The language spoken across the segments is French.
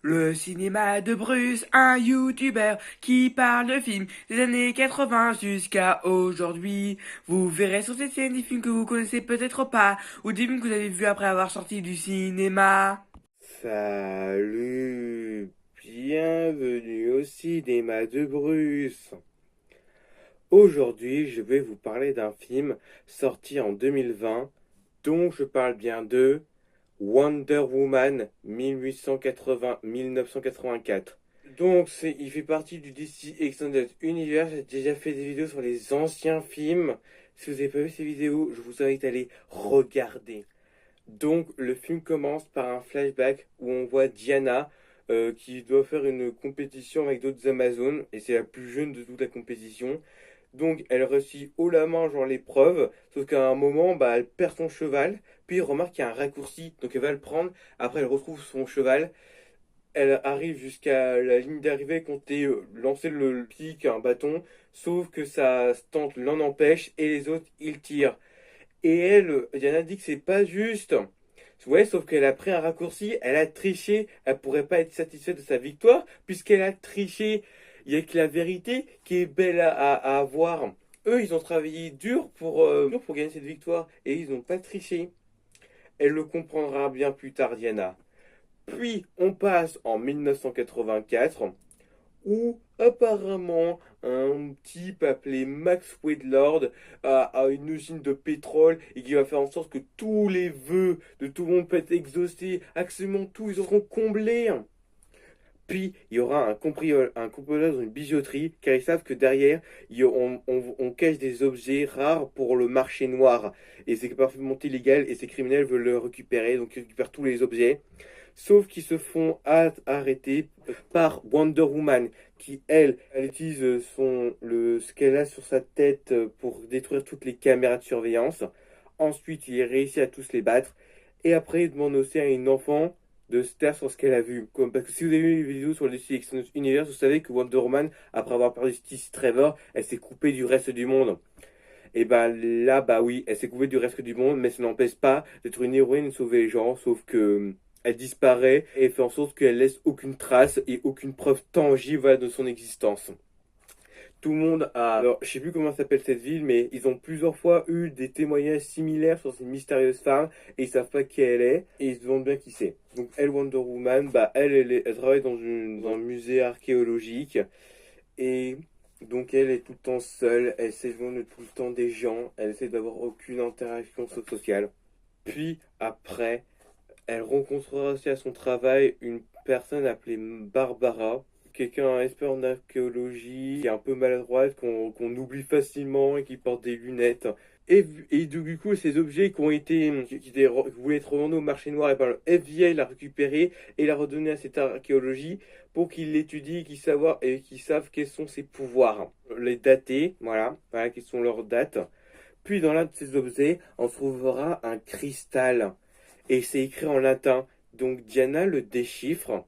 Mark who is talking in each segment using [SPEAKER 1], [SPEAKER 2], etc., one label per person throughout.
[SPEAKER 1] Le cinéma de Bruce, un youtubeur qui parle de films des années 80 jusqu'à aujourd'hui. Vous verrez sur cette scène des films que vous connaissez peut-être pas, ou des films que vous avez vus après avoir sorti du cinéma.
[SPEAKER 2] Salut, bienvenue au cinéma de Bruce. Aujourd'hui, je vais vous parler d'un film sorti en 2020, dont je parle bien de Wonder Woman 1880-1984. Donc, il fait partie du DC Extended Universe. J'ai déjà fait des vidéos sur les anciens films. Si vous n'avez pas vu ces vidéos, je vous invite à les regarder. Donc, le film commence par un flashback où on voit Diana qui doit faire une compétition avec d'autres Amazones et c'est la plus jeune de toute la compétition. Donc, elle réussit haut la main, genre l'épreuve, sauf qu'à un moment, bah, elle perd son cheval, puis elle remarque qu'il y a un raccourci, donc elle va le prendre. Après, elle retrouve son cheval, elle arrive jusqu'à la ligne d'arrivée, compter lancer le pic, un bâton, sauf que sa tante l'en empêche et les autres, ils tirent. Et elle, Diana dit que c'est pas juste. Ouais, sauf qu'elle a pris un raccourci, elle a triché, elle pourrait pas être satisfaite de sa victoire, puisqu'elle a triché. Il y a que la vérité qui est belle à avoir. Eux, ils ont travaillé dur pour gagner cette victoire, et ils n'ont pas triché. Elle le comprendra bien plus tard, Diana. Puis, on passe en 1984, où apparemment un type appelé Max Whittlord a une usine de pétrole et qui va faire en sorte que tous les vœux de tout le monde peuvent être exaucés, absolument tous, ils seront comblés. Puis il y aura un cambrioleur dans une bijouterie, car ils savent que derrière, on cache des objets rares pour le marché noir. Et c'est parfaitement illégal, et ces criminels veulent le récupérer, donc ils récupèrent tous les objets. Sauf qu'ils se font arrêter par Wonder Woman, qui elle utilise ce qu'elle a sur sa tête pour détruire toutes les caméras de surveillance. Ensuite, il réussit à tous les battre. Et après, il demande aussi à une enfant de se taire sur ce qu'elle a vu. Parce que si vous avez vu les vidéos sur le DC Extended Universe, vous savez que Wonder Woman, après avoir perdu Steve Trevor, elle s'est coupée du reste du monde. Et ben là, bah oui, elle s'est coupée du reste du monde, mais ça n'empêche pas d'être une héroïne et de sauver les gens, sauf que elle disparaît et fait en sorte qu'elle laisse aucune trace et aucune preuve tangible de son existence. Tout le monde a... Alors, je sais plus comment s'appelle cette ville, mais ils ont plusieurs fois eu des témoignages similaires sur cette mystérieuse femme, et ils savent pas qui elle est, et ils se demandent bien qui c'est. Donc, elle, Wonder Woman, bah, elle travaille dans un musée archéologique, et donc elle est tout le temps seule, elle s'éloigne tout le temps des gens, elle essaie d'avoir aucune interaction sociale. Puis, après, elle rencontrera aussi à son travail une personne appelée Barbara, quelqu'un expert en archéologie, qui est un peu maladroite, qu'on oublie facilement et qui porte des lunettes. Et du coup, ces objets qui voulaient être revendus au marché noir, et ben, le FBI l'a récupéré et l'a redonné à cette archéologie pour qu'il l'étudie et qu'ils savent quels sont ses pouvoirs. Les dater, voilà quelles sont leurs dates. Puis dans l'un de ces objets, on trouvera un cristal et c'est écrit en latin. Donc Diana le déchiffre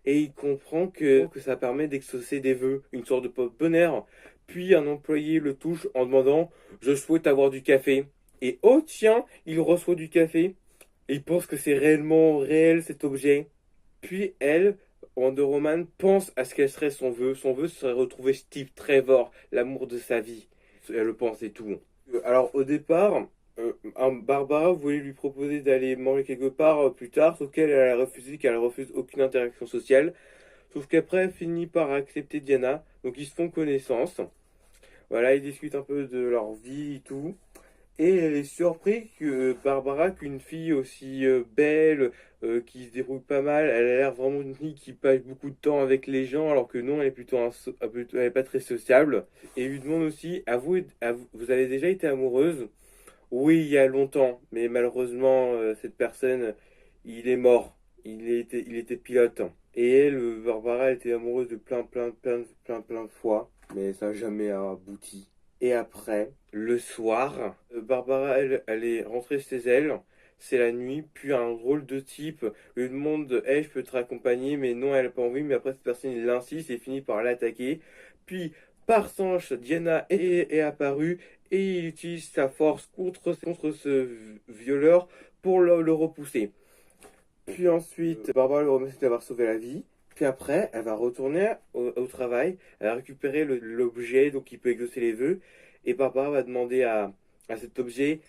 [SPEAKER 2] et il comprend que ça permet d'exaucer des vœux, une sorte de porte-bonheur. Puis un employé le touche en demandant je souhaite avoir du café. Et oh tiens, il reçoit du café. Et il pense que c'est réellement réel cet objet. Puis elle, Wonder Woman, pense à ce qu'elle serait son vœu. Son vœu serait retrouver Steve Trevor, l'amour de sa vie. Elle le pense et tout. Alors au départ, Barbara voulait lui proposer d'aller manger quelque part plus tard, sauf qu'elle elle a refusé, qu'elle refuse aucune interaction sociale. Sauf qu'après, elle finit par accepter Diana, donc ils se font connaissance. Voilà, ils discutent un peu de leur vie et tout. Et elle est surprise que Barbara, qu'une fille aussi belle, qui se déroule pas mal, elle a l'air vraiment une fille qui passe beaucoup de temps avec les gens, alors que non, elle est elle est pas très sociable. Et il lui demande aussi, vous avez déjà été amoureuse? Oui, il y a longtemps, mais malheureusement, cette personne, il est mort. Il était pilote. Et elle, Barbara, elle était amoureuse de plein de fois, mais ça n'a jamais abouti. Et après, le soir, Barbara, elle est rentrée chez elle. C'est la nuit, puis un drôle de type lui demande, hey, je peux te raccompagner, mais non, elle n'a pas envie, mais après cette personne, il insiste et finit par l'attaquer. Puis, par chance, Diana est apparue et il utilise sa force contre ce violeur pour le repousser. Puis ensuite, Barbara le remercie d'avoir sauvé la vie. Puis après, elle va retourner au travail, elle va récupérer l'objet, donc il peut exaucer les vœux, et Barbara va demander à cet objet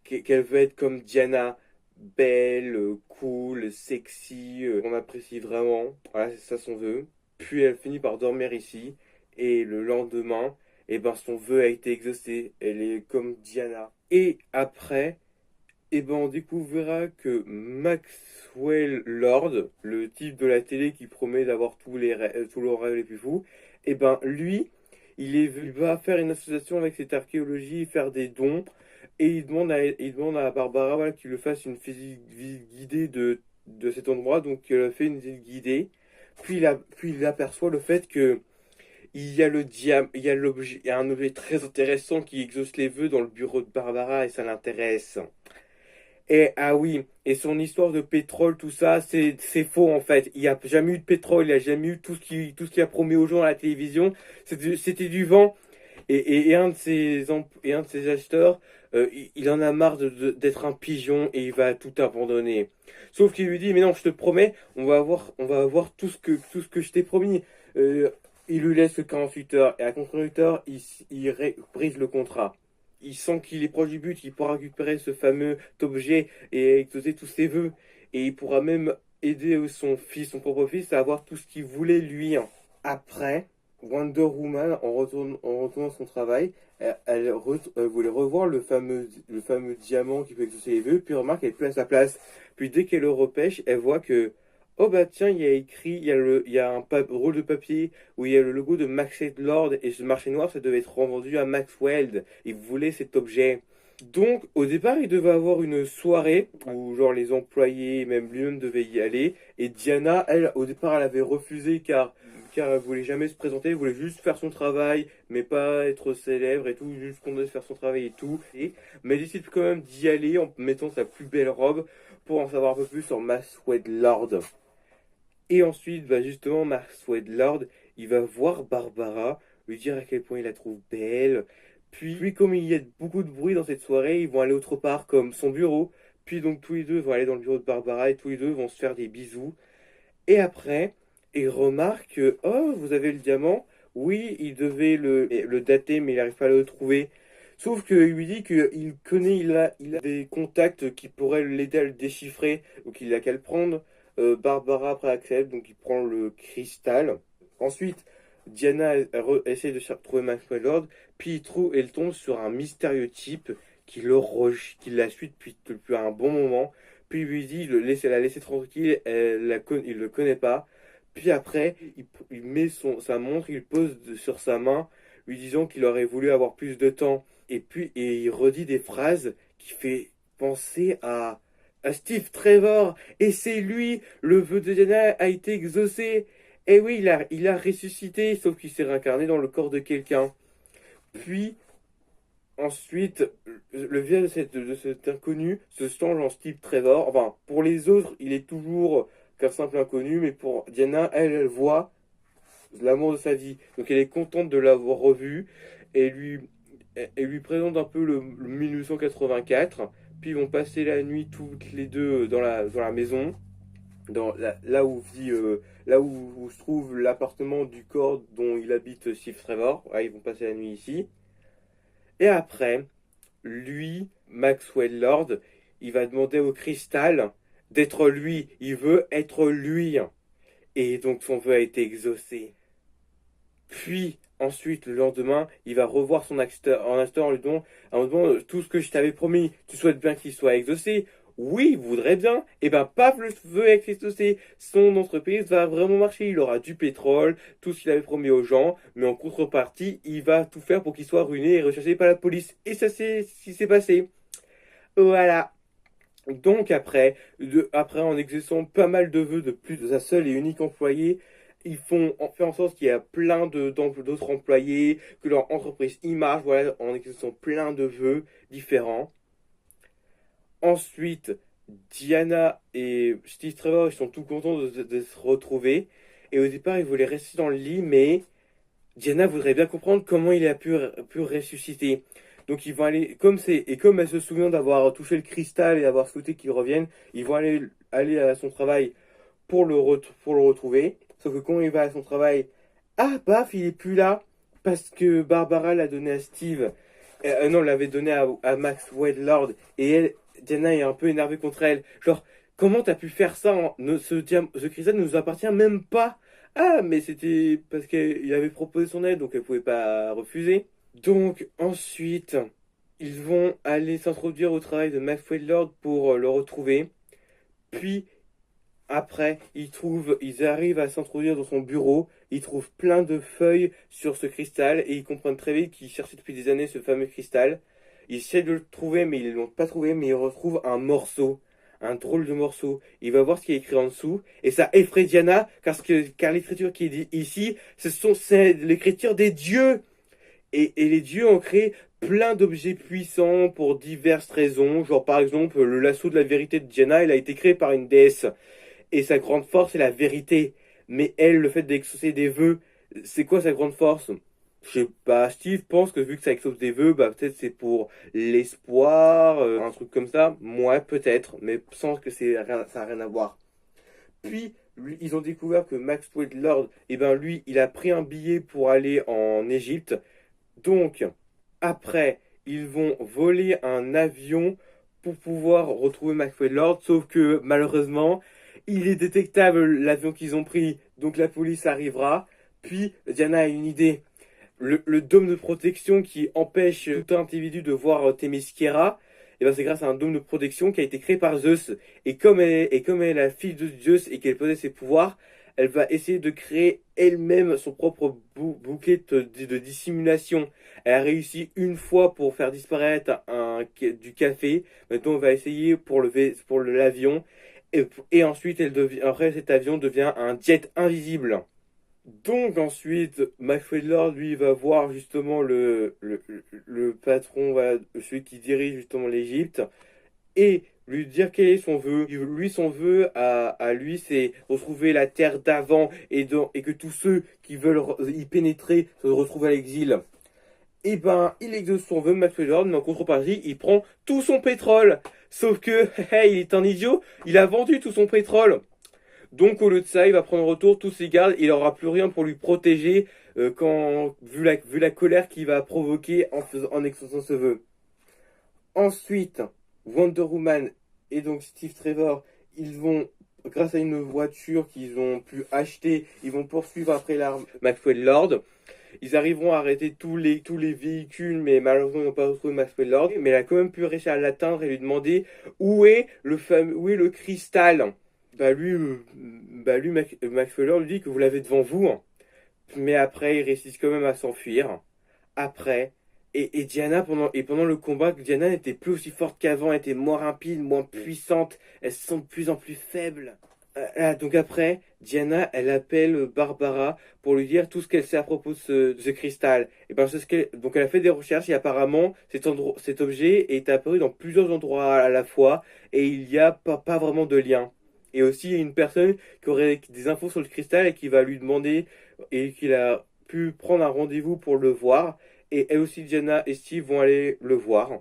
[SPEAKER 2] qu'elle veut être comme Diana, belle, cool, sexy, qu'on apprécie vraiment. Voilà, c'est ça son vœu. Puis elle finit par dormir ici, et le lendemain, eh ben, son vœu a été exaucé. Elle est comme Diana. Et après, eh ben, on découvrira que Maxwell Lord, le type de la télé qui promet d'avoir tous les rêves les plus fous, eh ben, lui, il va faire une association avec cette archéologie, faire des dons, et il demande à Barbara, voilà, qu'il lui fasse une visite guidée de cet endroit. Donc, elle fait une visite guidée. Puis il aperçoit le fait que il y a l'objet, il y a un objet très intéressant qui exauce les vœux dans le bureau de Barbara et ça l'intéresse. Et ah oui, et son histoire de pétrole, tout ça, c'est faux en fait. Il n'y a jamais eu de pétrole, il n'y a jamais eu tout ce qu'il a promis aux gens à la télévision. C'était du vent. Et un de ses acheteurs, il en a marre d'être un pigeon et il va tout abandonner. Sauf qu'il lui dit, mais non, je te promets, on va avoir tout ce que je t'ai promis. Euh, il lui laisse que 48 heures et à 48 heures, brise le contrat. Il sent qu'il est proche du but, qu'il pourra récupérer ce fameux objet et exaucer tous ses vœux. Et il pourra même aider son propre fils, à avoir tout ce qu'il voulait lui. Après, Wonder Woman, en retournant à son travail, elle voulait revoir le fameux diamant qui peut exaucer les vœux, puis remarque qu'elle est plus à sa place. Puis dès qu'elle le repêche, elle voit que, oh bah tiens, il y a écrit, il y a un rôle de papier où il y a le logo de Maxwell Lord, et ce marché noir, ça devait être revendu à Maxwell. Il voulait cet objet. Donc, au départ, il devait avoir une soirée où, genre, les employés, même lui-même, devaient y aller. Et Diana, elle, au départ, elle avait refusé car elle voulait jamais se présenter, elle voulait juste faire son travail, mais pas être célèbre et tout, juste qu'on laisse faire son travail et tout. Mais elle décide quand même d'y aller en mettant sa plus belle robe pour en savoir un peu plus sur Maxwell Lord. Et ensuite, bah justement, Maxwell Lord, il va voir Barbara, lui dire à quel point il la trouve belle. Puis, comme il y a beaucoup de bruit dans cette soirée, ils vont aller autre part, comme son bureau. Puis donc tous les deux vont aller dans le bureau de Barbara et tous les deux vont se faire des bisous. Et après, il remarque que, oh, vous avez le diamant. Oui, il devait le dater, mais il n'arrive pas à le trouver. Sauf qu'il lui dit il a des contacts qui pourraient l'aider à le déchiffrer, donc il a qu'à le prendre. Barbara après accepte, donc il prend le cristal. Ensuite, Diana essaie de trouver Maxwell Lord, puis elle tombe sur un mystérieux type qui la suit depuis un bon moment. Puis il lui dit, elle l'a laissé tranquille, il le connaît pas. Puis après, il met sa montre, il pose sur sa main, lui disant qu'il aurait voulu avoir plus de temps. Et il redit des phrases qui fait penser à Steve Trevor. Et c'est lui, le vœu de Diana a été exaucé. Et oui, il a ressuscité, sauf qu'il s'est réincarné dans le corps de quelqu'un. Puis, ensuite, le visage de cet inconnu se change en Steve Trevor. Enfin, pour les autres, il est toujours qu'un simple inconnu, mais pour Diana, elle voit l'amour de sa vie. Donc elle est contente de l'avoir revu et lui présente un peu le 1984. Puis ils vont passer la nuit toutes les deux dans la maison, là où où se trouve l'appartement du corps dont il habite Steve Trevor. Ouais, ils vont passer la nuit ici. Et après, lui, Maxwell Lord, il va demander au cristal d'être lui. Il veut être lui. Et donc son vœu a été exaucé. Puis, ensuite, le lendemain, il va revoir son acheteur en lui demandant tout ce que je t'avais promis. Tu souhaites bien qu'il soit exaucé? Oui, il voudrait bien. Et ben, paf, le vœu est exaucé. Son entreprise va vraiment marcher. Il aura du pétrole, tout ce qu'il avait promis aux gens. Mais en contrepartie, il va tout faire pour qu'il soit ruiné et recherché par la police. Et ça, c'est ce qui s'est passé. Voilà. Donc après, en exerçant pas mal de vœux de plus de sa seule et unique employée, fait en sorte qu'il y a plein d'autres employés, que leur entreprise y marche, voilà, en exerçant plein de vœux différents. Ensuite, Diana et Steve Trevor, ils sont tout contents de se retrouver. Et au départ, ils voulaient rester dans le lit, mais Diana voudrait bien comprendre comment il a pu ressusciter. Donc ils vont aller, comme elle se souvient d'avoir touché le cristal et d'avoir souhaité qu'il revienne, ils vont aller à son travail pour le retrouver. Sauf que quand il va à son travail, ah, paf, il est plus là. Parce que Barbara l'a donné à Steve. Non, l'avait donné à Max Lord. Et elle, Diana est un peu énervée contre elle. Genre, comment t'as pu faire ça ce cristal ne nous appartient même pas. Ah, mais c'était parce qu'il avait proposé son aide, donc elle pouvait pas refuser. Donc, ensuite, ils vont aller s'introduire au travail de Max Lord pour le retrouver. Puis, après, ils arrivent à s'introduire dans son bureau, ils trouvent plein de feuilles sur ce cristal et ils comprennent très vite qu'ils cherchaient depuis des années ce fameux cristal. Ils essaient de le trouver, mais ils ne l'ont pas trouvé, mais ils retrouvent un morceau, un drôle de morceau. Il va voir ce qui est écrit en dessous et ça effraie Diana car l'écriture qui est dit ici, c'est l'écriture des dieux. Et les dieux ont créé plein d'objets puissants pour diverses raisons. Genre par exemple, le lasso de la vérité de Diana, il a été créé par une déesse. Et sa grande force, c'est la vérité. Mais elle, le fait d'exaucer des vœux, c'est quoi sa grande force? Je sais pas, Steve pense que vu que ça exauce des vœux, bah peut-être c'est pour l'espoir, un truc comme ça. Moi, peut-être, mais sans que ça a rien à voir. Puis, ils ont découvert que Max Lord, eh ben lui, il a pris un billet pour aller en Égypte. Donc, après, ils vont voler un avion pour pouvoir retrouver Max Lord, sauf que malheureusement, il est détectable l'avion qu'ils ont pris, donc la police arrivera. Puis, Diana a une idée. Le dôme de protection qui empêche tout individu de voir Themyscira, et ben c'est grâce à un dôme de protection qui a été créé par Zeus. Et comme elle est la fille de Zeus et qu'elle possède ses pouvoirs, elle va essayer de créer elle-même son propre bouquet de dissimulation. Elle a réussi une fois pour faire disparaître du café. Maintenant, on va essayer pour l'avion. Et ensuite, après, cet avion devient un jet invisible. Donc ensuite, McFedler, lui, va voir justement le patron, voilà, celui qui dirige justement l'Égypte, et lui dire quel est son vœu. Lui, son vœu à lui, c'est retrouver la terre d'avant et que tous ceux qui veulent y pénétrer se retrouvent à l'exil. Et ben, il exauce son vœu, McFedler, mais en contrepartie, il prend tout son pétrole. Sauf que, il est un idiot, il a vendu tout son pétrole. Donc au lieu de ça, il va prendre en retour tous ses gardes, il n'aura plus rien pour lui protéger vu la colère qu'il va provoquer en exaucant ce vœu. Ensuite, Wonder Woman et donc Steve Trevor, ils vont, grâce à une voiture qu'ils ont pu acheter, ils vont poursuivre après l'arme Maxwell Lord. Ils arriveront à arrêter tous les véhicules, mais malheureusement ils n'ont pas retrouvé Maxwell Lord. Mais elle a quand même pu réussir à l'atteindre et lui demander où est le cristal. Max Fuller lui dit que vous l'avez devant vous, hein. Mais après, il réussit quand même à s'enfuir. Après, et Diana, pendant le combat, Diana n'était plus aussi forte qu'avant, elle était moins rapide, moins puissante, elle se sent de plus en plus faible. Donc après, Diana, elle appelle Barbara pour lui dire tout ce qu'elle sait à propos de ce cristal. Et ben, donc elle a fait des recherches et apparemment, cet objet est apparu dans plusieurs endroits à la fois et il n'y a pas vraiment de lien. Et aussi, il y a une personne qui aurait des infos sur le cristal et qui va lui demander et qu'il a pu prendre un rendez-vous pour le voir. Et elle aussi, Diana et Steve vont aller le voir.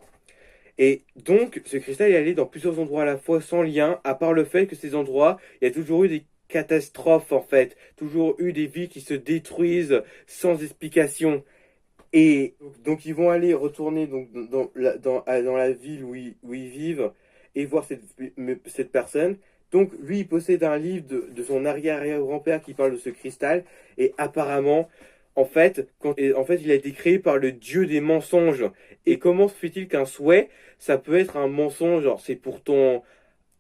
[SPEAKER 2] Et donc, ce cristal est allé dans plusieurs endroits à la fois sans lien, à part le fait que ces endroits, il y a toujours eu des catastrophes en fait. Toujours eu des villes qui se détruisent sans explication. Et donc, ils vont aller retourner donc, dans la ville où ils vivent et voir cette personne. Donc, lui, il possède un livre de son arrière-grand-père qui parle de ce cristal. Et apparemment, il a été créé par le dieu des mensonges. Et comment se fait-il qu'un souhait, ça peut être un mensonge? Genre, c'est pourtant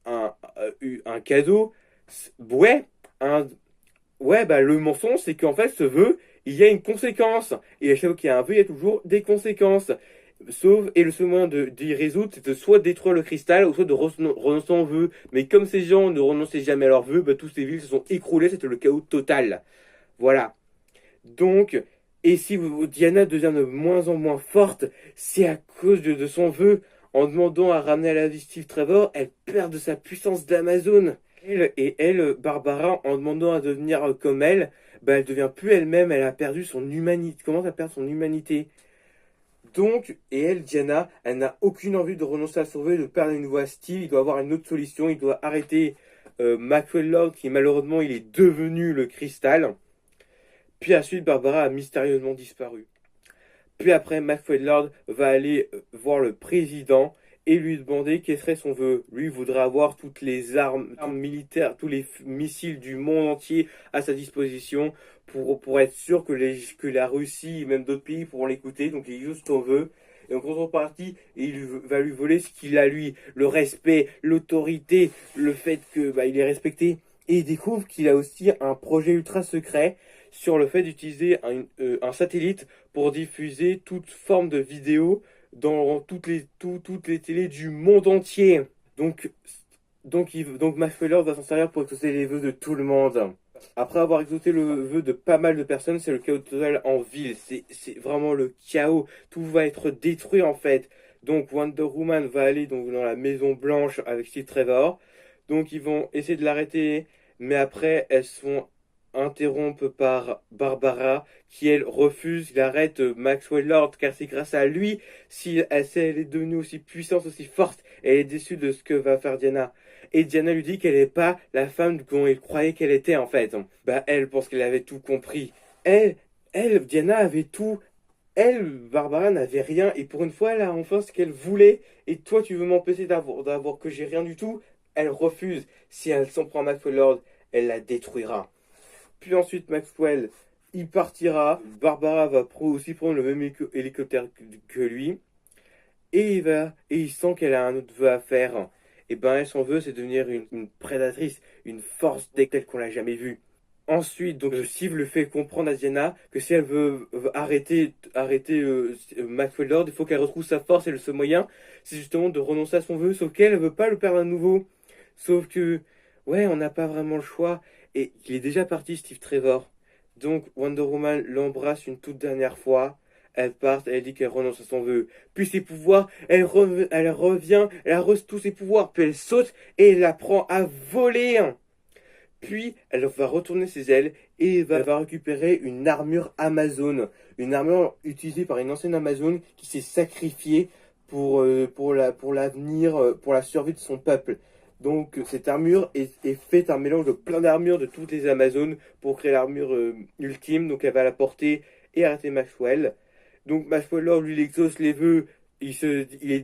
[SPEAKER 2] un cadeau. Ouais, le mensonge, c'est qu'en fait, ce vœu, il y a une conséquence. Et à chaque fois qu'il y a un vœu, il y a toujours des conséquences. Et le seul moyen d'y résoudre, c'est de soit détruire le cristal, ou soit de renoncer en vœu. Mais comme ces gens ne renonçaient jamais à leurs vœux, tous ces villes se sont écroulées, c'était le chaos total. Voilà. Donc, et si Diana devient de moins en moins forte, c'est à cause de son vœu. En demandant à ramener à la vie Steve Trevor, elle perd de sa puissance d'Amazon. Elle, Barbara, en demandant à devenir comme elle, elle devient plus elle-même, elle a perdu son humanité, commence à perdre son humanité. Donc, et elle, Diana, elle n'a aucune envie de renoncer à sauver, de perdre une voix à Steve, il doit avoir une autre solution, il doit arrêter Maxwell Lord qui malheureusement il est devenu le cristal. Puis ensuite Barbara a mystérieusement disparu. Puis après Maxwell Lord va aller voir le président et lui demander quel serait son vœu. Lui voudrait avoir toutes les armes militaires, tous les missiles du monde entier à sa disposition pour être sûr que la Russie et même d'autres pays pourront l'écouter. Donc il exauce son vœu. Et en contrepartie, il va lui voler ce qu'il a lui, le respect, l'autorité, le fait que il est respecté. Et il découvre qu'il a aussi un projet ultra secret sur le fait d'utiliser un satellite pour diffuser toute forme de vidéo dans toutes les télés du monde entier. Donc Maxwell Lord va s'en servir pour exaucer les vœux de tout le monde. Après avoir exaucé le vœu de pas mal de personnes, c'est le chaos total en ville. C'est vraiment le chaos. Tout va être détruit en fait. Donc Wonder Woman va aller donc dans la Maison Blanche avec Steve Trevor. Donc ils vont essayer de l'arrêter, mais après elles sont interrompue par Barbara qui elle refuse, il arrête Maxwell Lord car c'est grâce à lui si elle est devenue aussi puissante, aussi forte. Elle est déçue de ce que va faire Diana. Et Diana lui dit qu'elle n'est pas la femme dont elle croyait qu'elle était en fait. Elle pense qu'elle avait tout compris. Diana avait tout. Elle, Barbara, n'avait rien. Et pour une fois, elle a enfin ce qu'elle voulait. Et toi, tu veux m'empêcher d'avoir que j'ai rien du tout. Elle refuse. Si elle s'en prend à Maxwell Lord, elle la détruira. Puis ensuite, Maxwell, il partira. Barbara va aussi prendre le même hélicoptère que lui. Et il sent qu'elle a un autre vœu à faire. Et son vœu, c'est devenir une prédatrice, une force telle qu'on l'a jamais vue. Ensuite, donc, Steve le fait comprendre à Diana que si elle veut arrêter Maxwell Lord, il faut qu'elle retrouve sa force et le seul moyen, c'est justement de renoncer à son vœu, sauf qu'elle ne veut pas le perdre à nouveau. Sauf que, ouais, on n'a pas vraiment le choix. Et il est déjà parti, Steve Trevor. Donc Wonder Woman l'embrasse une toute dernière fois. Elle part, elle dit qu'elle renonce à son vœu. Puis ses pouvoirs, elle revient, elle arrose tous ses pouvoirs. Puis elle saute et elle apprend à voler. Puis elle va retourner ses ailes et elle va récupérer une armure Amazon. Une armure utilisée par une ancienne Amazon qui s'est sacrifiée pour l'avenir, pour la survie de son peuple. Donc cette armure est faite un mélange de plein d'armures de toutes les Amazones pour créer l'armure ultime. Donc elle va la porter et arrêter Maxwell. Donc Maxwell Lord lui il exauce les vœux.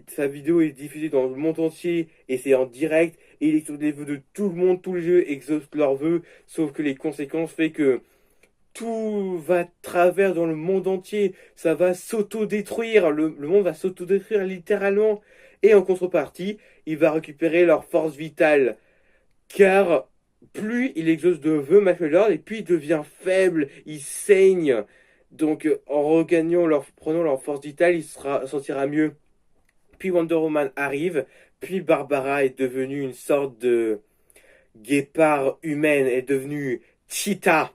[SPEAKER 2] Sa vidéo est diffusée dans le monde entier et c'est en direct. Et il exauce les vœux de tout le monde. Tous les jeux exaucent leurs vœux. Sauf que les conséquences fait que tout va travers dans le monde entier. Ça va s'auto-détruire. Le monde va s'auto-détruire littéralement. Et en contrepartie, il va récupérer leur force vitale. Car plus il exauce de vœux, Maxwell Lord, et puis il devient faible, il saigne. Donc en prenant leur force vitale, il se sentira mieux. Puis Wonder Woman arrive, puis Barbara est devenue une sorte de guépard humaine, elle est devenue Cheetah.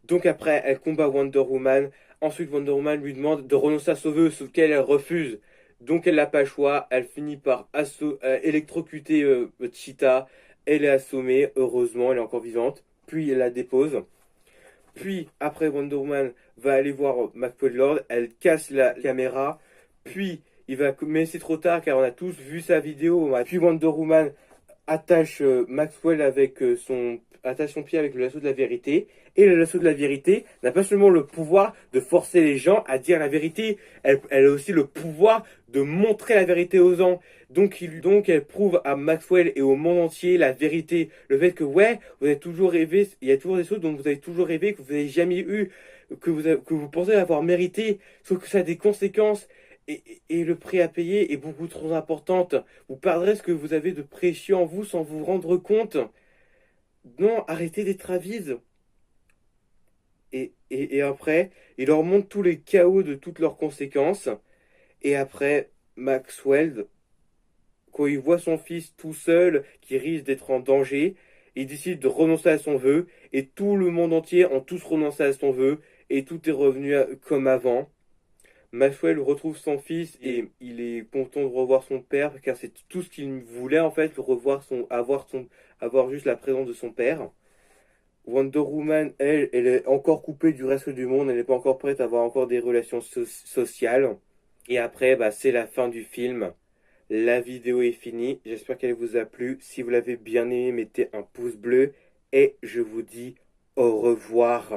[SPEAKER 2] Donc après, elle combat Wonder Woman. Ensuite, Wonder Woman lui demande de renoncer à son vœu, sauf qu'elle refuse. Donc elle n'a pas le choix, elle finit par électrocuter Cheetah. Elle est assommée, heureusement, elle est encore vivante. Puis elle la dépose. Puis après, Wonder Woman va aller voir Maxwell Lord, elle casse la caméra. Puis mais c'est trop tard car on a tous vu sa vidéo. Puis Wonder Woman attache Maxwell attache son pied avec le lasso de la vérité. Et le lasso de la vérité n'a pas seulement le pouvoir de forcer les gens à dire la vérité, elle a aussi le pouvoir de montrer la vérité aux gens. Donc elle prouve à Maxwell et au monde entier la vérité. Le fait que ouais, vous avez toujours rêvé, il y a toujours des choses dont vous avez toujours rêvé, que vous n'avez jamais eu, que vous pensez avoir mérité, sauf que ça a des conséquences. Et le prix à payer est beaucoup trop important. Vous perdrez ce que vous avez de précieux en vous sans vous rendre compte. Non, arrêtez d'être avide. Et après, il leur montre tous les chaos de toutes leurs conséquences. Et après, Maxwell, quand il voit son fils tout seul, qui risque d'être en danger, il décide de renoncer à son vœu. Et tout le monde entier ont tous renoncé à son vœu. Et tout est revenu comme avant. Maxwell retrouve son fils et il est content de revoir son père car c'est tout ce qu'il voulait en fait, avoir juste la présence de son père. Wonder Woman, elle est encore coupée du reste du monde, elle n'est pas encore prête à avoir encore des relations sociales. Et après, c'est la fin du film. La vidéo est finie. J'espère qu'elle vous a plu. Si vous l'avez bien aimé, mettez un pouce bleu. Et je vous dis au revoir.